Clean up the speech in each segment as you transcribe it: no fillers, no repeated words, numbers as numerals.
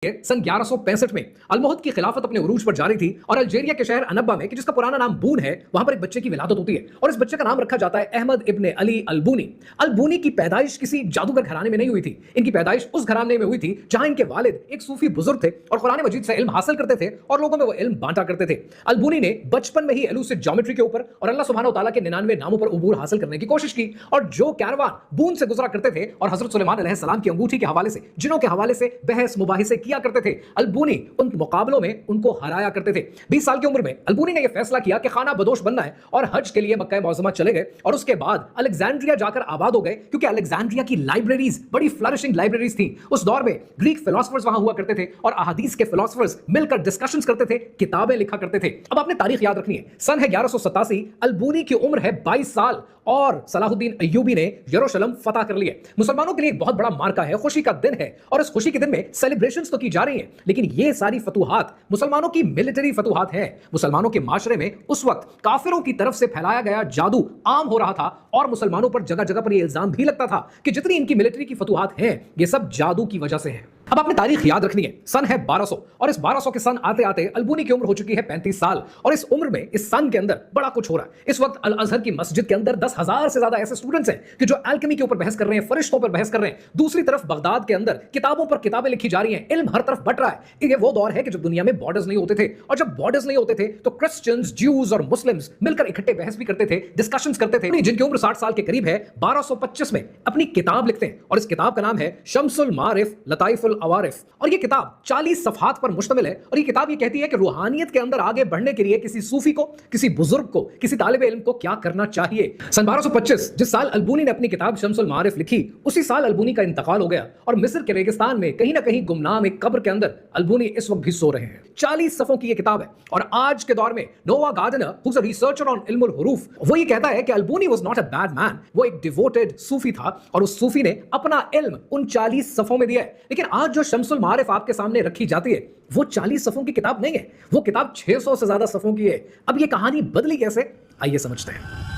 सन 1165 में अलमोहद की खिलाफत अपने उरूज पर जारी थी और अल्जीरिया के शहर अनब्बा में, कि जिसका पुराना नाम बून है, वहां पर एक बच्चे की विलादत होती है और इस बच्चे का नाम रखा जाता है अहमद इब्ने अली अलबूनी। अलबूनी की पैदाइश किसी जादूगर घराने में नहीं हुई थी। इनकी पैदाइश उस घराने में हुई थी जहां इनके वालिद एक सूफी बुजुर्ग थे और कुरान मजीद से इल्म हासिल करते थे और लोगों में वो इल्म बांटा करते थे। अलबूनी ने बचपन में ही एलुसिड ज्योमेट्री के ऊपर और अल्लाह सुब्हानहू तआला के 99 नामों पर उबूर हासिल करने की कोशिश की और जो कैरवान बून से गुजरा करते थे और हजरत सुलेमान अलैहिस्सलाम की अंगूठी के हवाले से, जिनों के हवाले से बहस मुबाहिसे किया करते थे, अलबूनी उन मुकाबलों में उनको हराया करते थे। 20 साल की उम्र में अलबूनी ने यह फैसला किया कि खाना बदोश बनना है और हज के लिए मक्का मुअज़्ज़मा चले गए और उसके बाद अलेक्जेंड्रिया जाकर आबाद हो गए, क्योंकि अलेक्जेंड्रिया की लाइब्रेरीज बड़ी फ्लरिशिंग लाइब्रेरीज थी। उस दौर में ग्रीक फिलोसफर्स वहां हुआ करते थे और अहादीस के फिलोसफर्स मिलकर डिस्कशंस करते थे, किताबें लिखा करते थे। अब आपने तारीख याद रखनी है, सन है 1187, अलबूनी की उम्र है 22 साल और सलाहुद्दीन अय्यूबी ने यरूशलेम फतह कर लिया। मुसलमानों के लिए एक बहुत बड़ा मार्का है, खुशी का दिन है और इस खुशी के दिन में सेलिब्रेशंस तो की जा रही हैं, लेकिन ये सारी फतूहात मुसलमानों की मिलिट्री फतूहात हैं। मुसलमानों के माशरे में उस वक्त काफिरों की तरफ से फैलाया गया जादू आम हो रहा था और मुसलमानों पर जगह जगह पर यह इल्जाम भी लगता था कि जितनी इनकी मिलिट्री की फतूहात हैं ये सब जादू की वजह से है। अब आपने तारीख याद रखनी है, सन है 1200 और इस 1200 के सन आते आते अलबूनी की उम्र हो चुकी है 35 साल और इस उम्र में, इस सन के अंदर बड़ा कुछ हो रहा है। इस वक्त अल अजहर की मस्जिद के अंदर 10,000 से ज्यादा ऐसे स्टूडेंट्स हैं कि जो एल्केमी के ऊपर बहस कर रहे हैं, फरिश्तों पर बहस कर रहे हैं। दूसरी तरफ बगदाद के अंदर किताबों पर किताबें लिखी जा रही हैं, इल्म हर तरफ बट रहा है। ये वो दौर है कि जब दुनिया में बॉर्डर्स नहीं होते थे और जब बॉर्डर्स नहीं होते थे तो क्रिश्चियंस, ज्यूज और मुस्लिम्स मिलकर इकट्ठे बहस भी करते थे, डिस्कशंस करते थे। जिनकी उम्र 60 साल के करीब है 1225 में अपनी किताब लिखते हैं और इस किताब का नाम है शम्सुल मारिफ लताइफुल अवारिफ और ये किताब 40 सफ़हात पर मुश्तमिल है और ये किताब ये कहती है कि रूहानियत के अंदर आगे बढ़ने के लिए किसी सूफी को, किसी बुजुर्ग को, किसी तालिब इल्म को क्या करना चाहिए। सन 1225 जिस साल अलबूनी ने अपनी किताब शम्सुल मारिफ लिखी, उसी साल अलबूनी का इंतकाल हो गया और मिस्र के रेगिस्तान में कहीं ना कहीं गुमनाम एक कब्र के अंदर अलबूनी इस वक्त भी सो रहे हैं। 40 सफ़ों की ये किताब है और आज के दौर में Nova Gardner, who is a researcher on इल्मुल हुरूफ, वो ये कहता है कि अलबूनी was not a bad man, वो एक डिवोटेड सूफी था और उस सूफी ने अपना इल्म उन 40 सफ़ों में दिया है। लेकिन आज जो शम्सुल मारिफ आपके सामने रखी जाती है वो 40 सफ़ों की किताब नहीं है, वो किताब 600 से ज्यादा सफ़ों की है। अब ये कहानी बदली कैसे, आइए समझते हैं।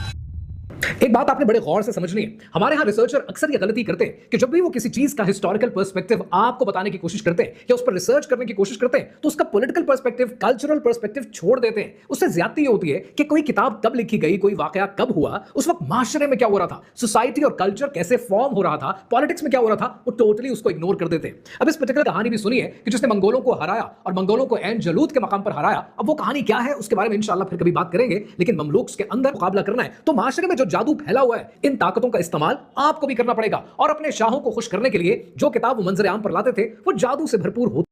एक बात आपने बड़े गौर से समझनी है, हमारे यहां रिसर्चर अक्सर ये गलती करते हैं कि जब भी वो किसी चीज का हिस्टोरिकल पर्सपेक्टिव आपको बताने की कोशिश करते हैं या उस पर रिसर्च करने की कोशिश करते हैं तो उसका पॉलिटिकल पर्सपेक्टिव, कल्चरल पर्सपेक्टिव छोड़ देते हैं। उससे ज्यादती होती है कि कोई किताब कब लिखी गई, कोई वाकया कब हुआ, उस वक्त माशरे में क्या हो रहा था, सोसाइटी और कल्चर कैसे फॉर्म हो रहा था, पॉलिटिक्स में क्या हो रहा था, वो टोटली उसको इग्नोर कर देते हैं। अब इस पर्टिकुलर कहानी भी सुनिए कि जिसने मंगोलों को हराया और मंगोलों को एन जलूद के मकाम पर हराया। अब वो कहानी क्या है उसके बारे में इंशाल्लाह फिर कभी बात करेंगे, लेकिन ममलूक्स के अंदर मुकाबला करना है तो माशरे में जो जादू फैला हुआ है इन ताकतों का इस्तेमाल आपको भी करना पड़ेगा और अपने शाहों को खुश करने के लिए जो किताब वो मंजर आम पर लाते थे वो जादू से भरपूर होती